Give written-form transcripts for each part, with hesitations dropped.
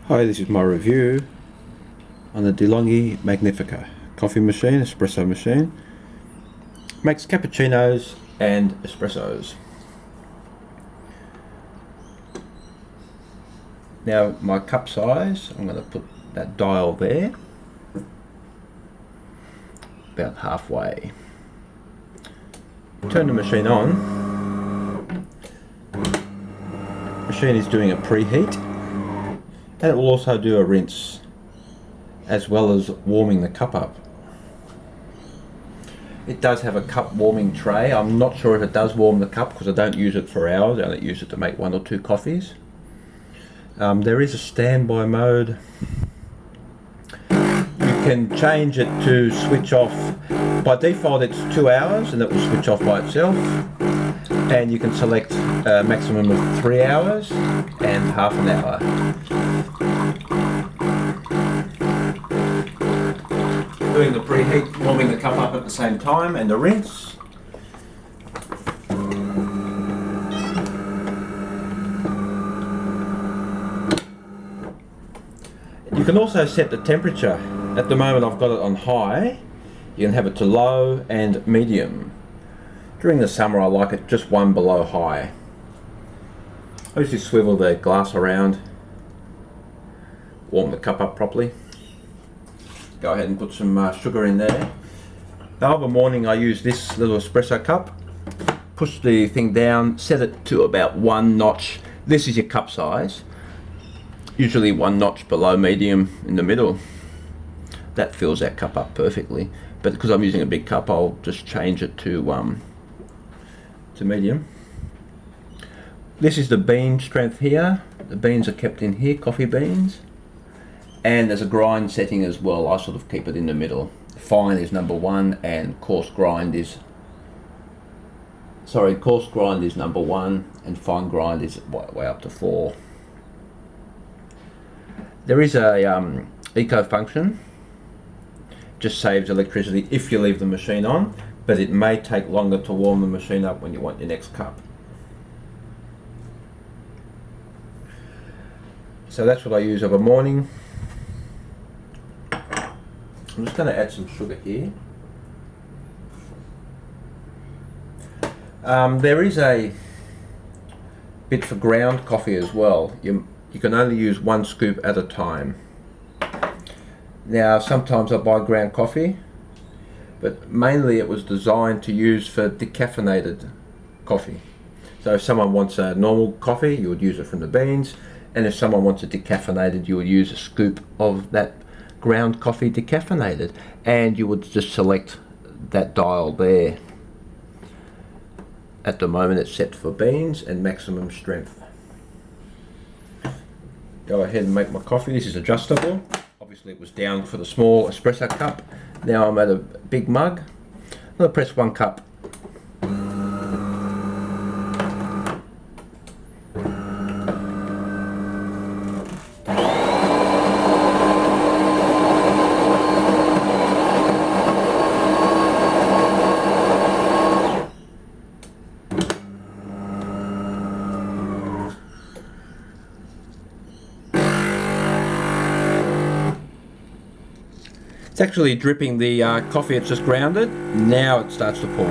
Hi, this is my review on the DeLonghi Magnifica coffee machine, espresso machine. Makes cappuccinos and espressos. Now my cup size, I'm going to put that dial there, about halfway. Turn the machine on. The machine is doing a preheat. And it will also do a rinse, as well as warming the cup up. It does have a cup warming tray. I'm not sure if it does warm the cup because I don't use it for hours. I only use it to make 1 or 2 coffees. There is a standby mode. You can change it to switch off. By default it's 2 hours and it will switch off by itself. And you can select a maximum of 3 hours and half an hour. Doing the preheat, warming the cup up at the same time, and the rinse. You can also set the temperature. At the moment I've got it on high. You can have it to low and medium. During the summer I like it just 1 below high. I usually swivel the glass around, warm the cup up properly. Go ahead and put some sugar in there. Now of a morning I use this little espresso cup. Push the thing down, set it to about 1 notch. This is your cup size. Usually 1 notch below medium in the middle. That fills that cup up perfectly. But because I'm using a big cup, I'll just change it to medium. This is the bean strength here. The beans are kept in here, coffee beans. And there's a grind setting as well. I sort of keep it in the middle. Fine is number 1 and coarse grind is number 1 and fine grind is way up to 4. There is a eco function. Just saves electricity if you leave the machine on, but it may take longer to warm the machine up when you want your next cup. So that's what I use of a morning. I'm just going to add some sugar here. There is a bit for ground coffee as well. You can only use 1 scoop at a time. Now sometimes I buy ground coffee, but mainly it was designed to use for decaffeinated coffee. So if someone wants a normal coffee, you would use it from the beans, and if someone wants it decaffeinated, you would use a scoop of that ground coffee decaffeinated, and you would just select that dial there. At the moment it's set for beans and maximum strength. Go ahead and make my coffee. This is adjustable. Obviously it was down for the small espresso cup. Now I'm at a big mug. I'm going to press 1 cup. It's actually dripping the coffee it's just grounded. Now it starts to pour.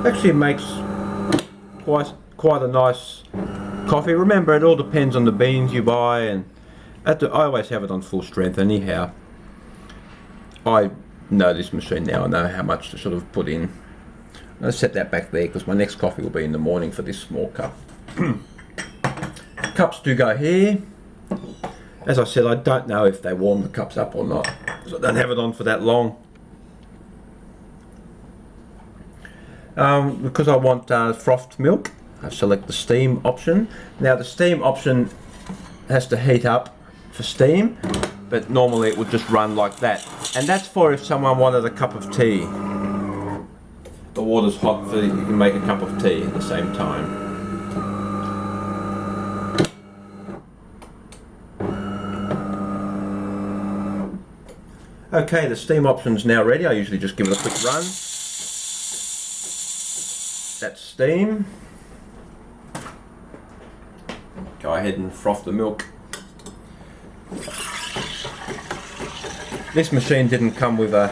Actually makes quite a nice coffee. Remember, it all depends on the beans you buy, and I always have it on full strength anyhow. I know this machine now, I know how much to sort of put in. I'll set that back there because my next coffee will be in the morning for this small cup. Cups do go here. As I said, I don't know if they warm the cups up or not, so I don't have it on for that long. Because I want frothed milk, I select the steam option. Now the steam option has to heat up for steam, but normally it would just run like that. And that's for if someone wanted a cup of tea. The water's hot, so you can make a cup of tea at the same time. Okay, the steam option's now ready. I usually just give it a quick run. That's steam. Go ahead and froth the milk. This machine didn't come with a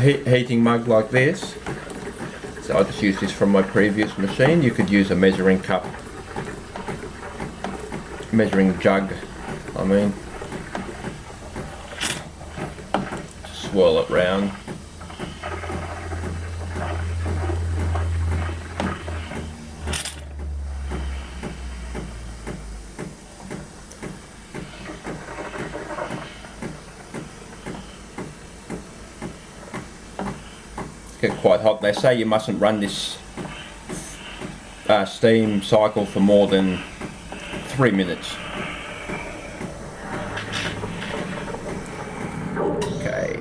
heating mug like this, so I just used this from my previous machine. You could use a measuring cup, measuring jug, I mean. Just swirl it round. Get quite hot. They say you mustn't run this steam cycle for more than 3 minutes. Okay,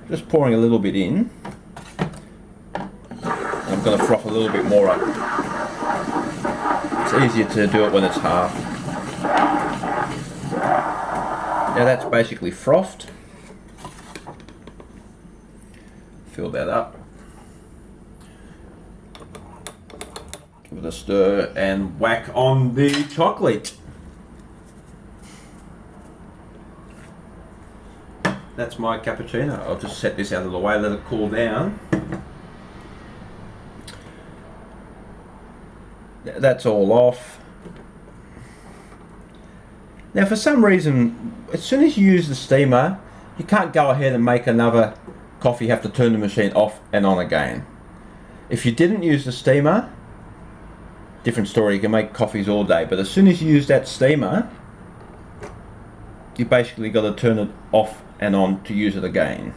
just pouring a little bit in. I'm going to froth a little bit more up. It's easier to do it when it's half. Now that's basically frothed. Fill that up. Give it a stir and whack on the chocolate. That's my cappuccino. I'll just set this out of the way, let it cool down. That's all off. Now for some reason, as soon as you use the steamer, you can't go ahead and make another coffee. You have to turn the machine off and on again. If you didn't use the steamer, different story, you can make coffees all day, but as soon as you use that steamer, you basically got to turn it off and on to use it again.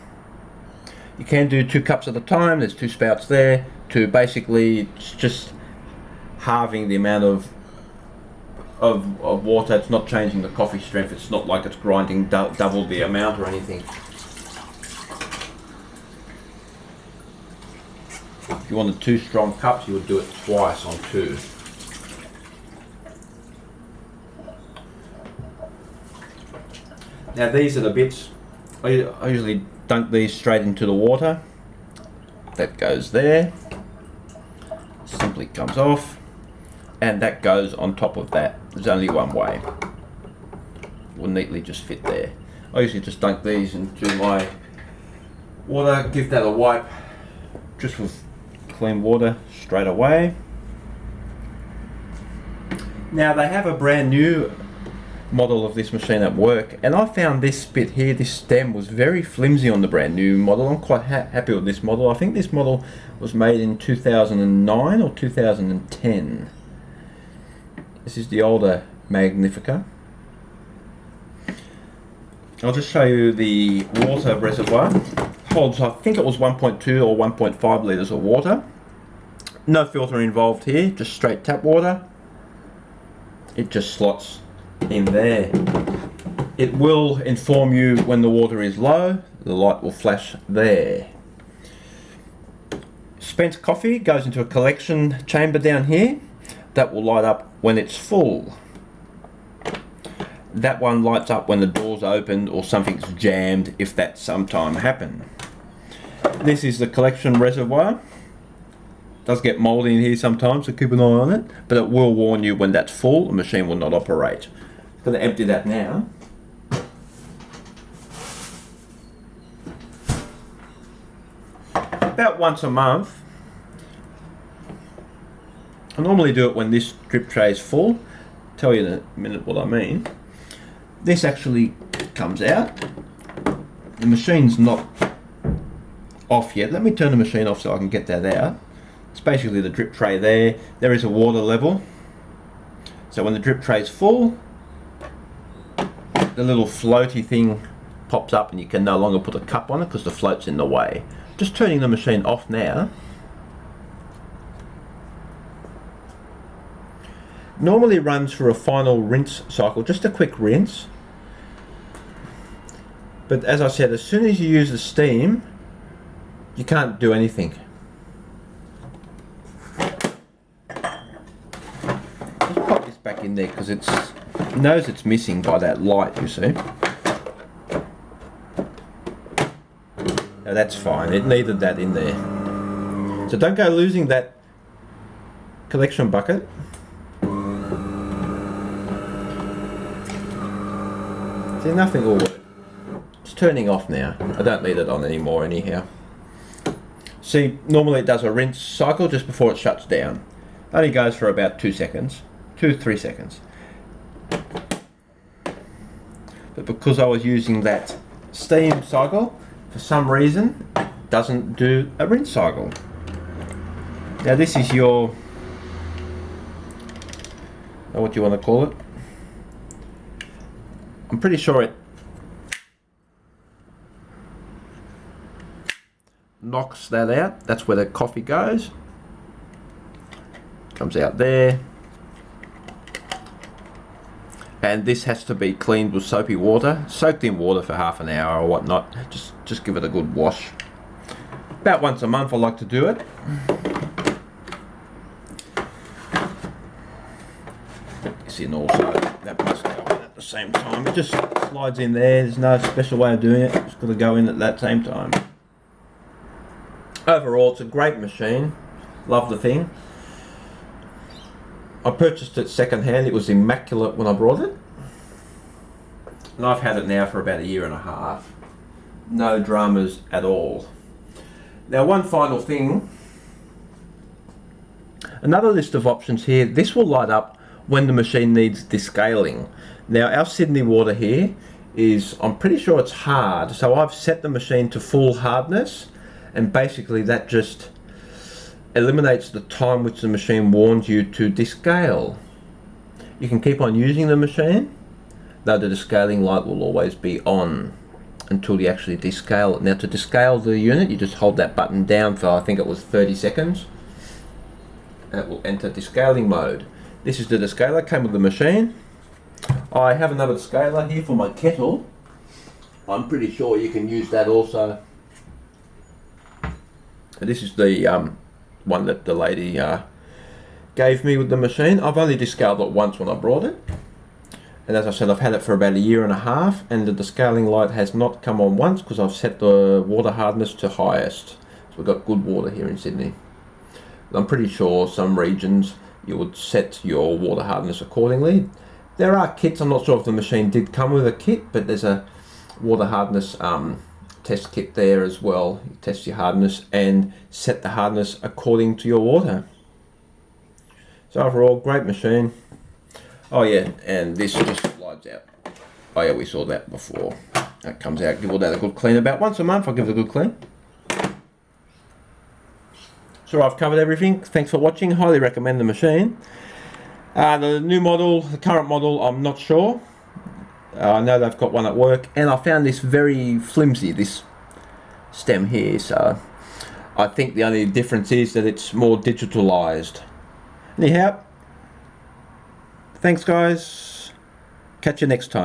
You can do 2 cups at a time. There's 2 spouts there to basically, it's just halving the amount of water. It's not changing the coffee strength. It's not like it's grinding double the amount or anything. If you wanted 2 strong cups, you would do it twice on 2. Now these are the bits, I usually dunk these straight into the water. That goes there, simply comes off, and that goes on top of that. There's only one way. Will neatly just fit there. I usually just dunk these into my water, give that a wipe, just with clean water straight away. Now they have a brand new model of this machine at work, and I found this bit here, this stem, was very flimsy on the brand new model. I'm quite happy with this model. I think this model was made in 2009 or 2010. This is the older Magnifica. I'll just show you the water reservoir. Holds, I think it was 1.2 or 1.5 litres of water. No filter involved here, just straight tap water. It just slots in there. It will inform you when the water is low. The light will flash there. Spent coffee goes into a collection chamber down here. That will light up when it's full. That one lights up when the door's opened or something's jammed, if that sometime happen. This is the collection reservoir. Does get mouldy in here sometimes, so keep an eye on it, but it will warn you when that's full. The machine will not operate. I'm going to empty that now. About once a month. I normally do it when this drip tray is full. Tell you in a minute what I mean. This actually comes out. The machine's not off yet. Let me turn the machine off so I can get that out. It's basically the drip tray there. There is a water level. So when the drip tray is full, the little floaty thing pops up and you can no longer put a cup on it because the float's in the way. Just turning the machine off now. Normally runs for a final rinse cycle, just a quick rinse. But as I said, as soon as you use the steam, you can't do anything. Just pop this back in there because it's knows it's missing by that light, you see. Now that's fine, it needed that in there. So don't go losing that collection bucket. See, nothing will work. It's turning off now. I don't need it on anymore anyhow. See, normally it does a rinse cycle just before it shuts down. Only goes for about 2 seconds, 2-3 seconds. But because I was using that steam cycle, for some reason, it doesn't do a rinse cycle. Now this is your, what do you want to call it? I'm pretty sure it knocks that out. That's where the coffee goes. Comes out there. And this has to be cleaned with soapy water, soaked in water for half an hour or whatnot. Just give it a good wash. About once a month I like to do it. It's in also, that must go in at the same time. It just slides in there, there's no special way of doing it. It's got to go in at that same time. Overall, it's a great machine. Love the thing. I purchased it second hand. It was immaculate when I brought it. And I've had it now for about 1.5 years. No dramas at all. Now one final thing. Another list of options here. This will light up when the machine needs descaling. Now our Sydney water here is, I'm pretty sure it's hard. So I've set the machine to full hardness. And basically that just eliminates the time which the machine warns you to descale. You can keep on using the machine, though the descaling light will always be on until you actually descale it. Now to descale the unit, you just hold that button down for, I think it was 30 seconds, and it will enter descaling mode. This is the descaler, came with the machine. I have another descaler here for my kettle. I'm pretty sure you can use that also. This is the one that the lady gave me with the machine. I've only descaled it once when I brought it. And as I said, I've had it for about 1.5 years, and the descaling light has not come on once because I've set the water hardness to highest. So we've got good water here in Sydney. I'm pretty sure some regions you would set your water hardness accordingly. There are kits, I'm not sure if the machine did come with a kit, but there's a water hardness test kit there as well. You test your hardness and set the hardness according to your water. So overall, great machine. Oh yeah, and this just slides out. Oh yeah, we saw that before. That comes out, give all that a good clean. About once a month I'll give it a good clean. So I've covered everything. Thanks for watching. Highly recommend the machine. The new model, the current model, I'm not sure. I know they've got one at work, and I found this very flimsy, this stem here, so I think the only difference is that it's more digitalized. Anyhow, thanks guys, catch you next time.